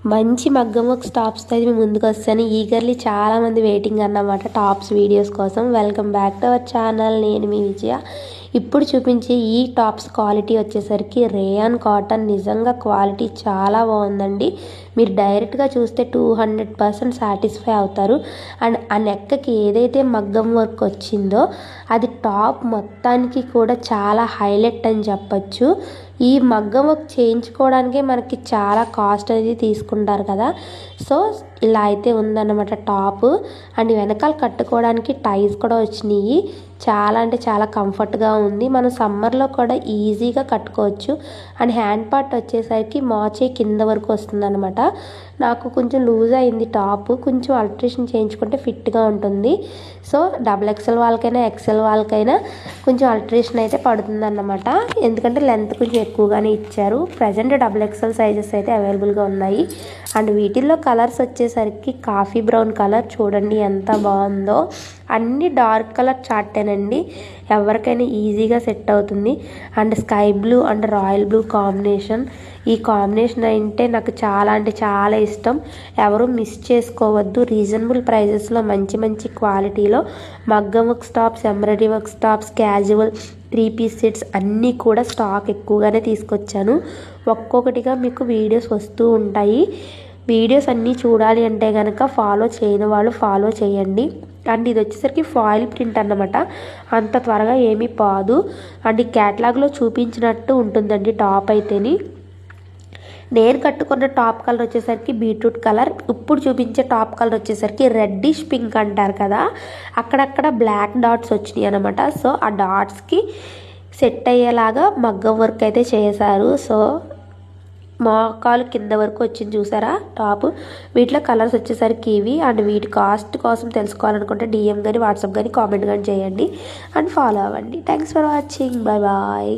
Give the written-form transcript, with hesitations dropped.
మంచి మగ్గం వర్క్ టాప్స్తో అయితే మేము ముందుకు వస్తాను. ఈగర్లీ చాలామంది వెయిటింగ్ అన్నమాట టాప్స్ వీడియోస్ కోసం. Welcome back to our channel. నేను మీ విజయ. ఇప్పుడు చూపించే ఈ టాప్స్ క్వాలిటీ వచ్చేసరికి రేయాన్ కాటన్. నిజంగా క్వాలిటీ చాలా బాగుందండి. మీరు డైరెక్ట్గా చూస్తే 200% సాటిస్ఫై అవుతారు. అండ్ ఆ నెక్కకి ఏదైతే మగ్గం వర్క్ వచ్చిందో అది టాప్ మొత్తానికి కూడా చాలా హైలైట్ అని చెప్పచ్చు. ఈ మగ్గం వర్క్ చేయించుకోవడానికే మనకి చాలా కాస్ట్ అనేది తీసుకుంటారు కదా. సో ఇలా అయితే ఉందన్నమాట టాప్. అండ్ వెనకాల కట్టుకోవడానికి టైస్ కూడా వచ్చినాయి. చాలా అంటే చాలా కంఫర్ట్గా ఉంది. మనం సమ్మర్లో కూడా ఈజీగా కట్టుకోవచ్చు. అండ్ హ్యాండ్ పార్ట్ వచ్చేసరికి మోచే కింద వరకు వస్తుంది అనమాట. నాకు కొంచెం లూజ్ అయింది టాప్. కొంచెం అల్ట్రేషన్ చేయించుకుంటే ఫిట్గా ఉంటుంది. సో XXL వాళ్ళకైనా XL వాళ్ళకైనా కొంచెం అల్ట్రేషన్ అయితే పడుతుంది అన్నమాట. ఎందుకంటే లెంత్ కొంచెం ఎక్కువగానే ఇచ్చారు. ప్రజెంట్ XXL సైజెస్ అయితే అవైలబుల్గా ఉన్నాయి. అండ్ వీటిల్లో కలర్స్ వచ్చేసరికి కాఫీ బ్రౌన్ కలర్ చూడండి ఎంత బాగుందో. అన్ని డార్క్ కలర్ చార్టేనండి. ఎవరికైనా ఈజీగా సెట్ అవుతుంది. And sky blue and royal blue combination. ఈ కాంబినేషన్ అంటే నాకు చాలా అంటే చాలా ఇష్టం. ఎవరు మిస్ చేసుకోవద్దు. రీజనబుల్ ప్రైజెస్లో మంచి మంచి క్వాలిటీలో మగ్గం work tops, embroidery work tops, casual 3-piece sets అన్నీ కూడా స్టాక్ ఎక్కువగానే తీసుకొచ్చాను. ఒక్కొక్కటిగా మీకు వీడియోస్ వస్తూ ఉంటాయి. వీడియోస్ అన్నీ చూడాలి అంటే కనుక ఫాలో చేయని వాళ్ళు ఫాలో చేయండి. అండ్ ఇది వచ్చేసరికి ఫాయిల్ ప్రింట్ అన్నమాట. అంత త్వరగా ఏమీ పాదు. అండ్ ఈ క్యాటలాగ్లో చూపించినట్టు ఉంటుందండి టాప్ అయితేని. నేను కట్టుకున్న టాప్ కలర్ వచ్చేసరికి బీట్రూట్ కలర్. ఇప్పుడు చూపించే టాప్ కలర్ వచ్చేసరికి రెడ్డిష్ పింక్ అంటారు కదా, అక్కడక్కడ బ్లాక్ డాట్స్ వచ్చినాయి అనమాట. సో ఆ డాట్స్కి సెట్ అయ్యేలాగా మగ్గం వర్క్ అయితే చేశారు. సో మోకాలు కింద వరకు వచ్చింది చూసారా టాప్. వీటిలో కలర్స్ వచ్చేసరికి ఇవి. అండ్ వీటి కాస్ట్ కోసం తెలుసుకోవాలనుకుంటే DM కానీ వాట్సాప్ కానీ కామెంట్ కానీ చేయండి. అండ్ ఫాలో అవ్వండి. Thanks for watching. Bye bye.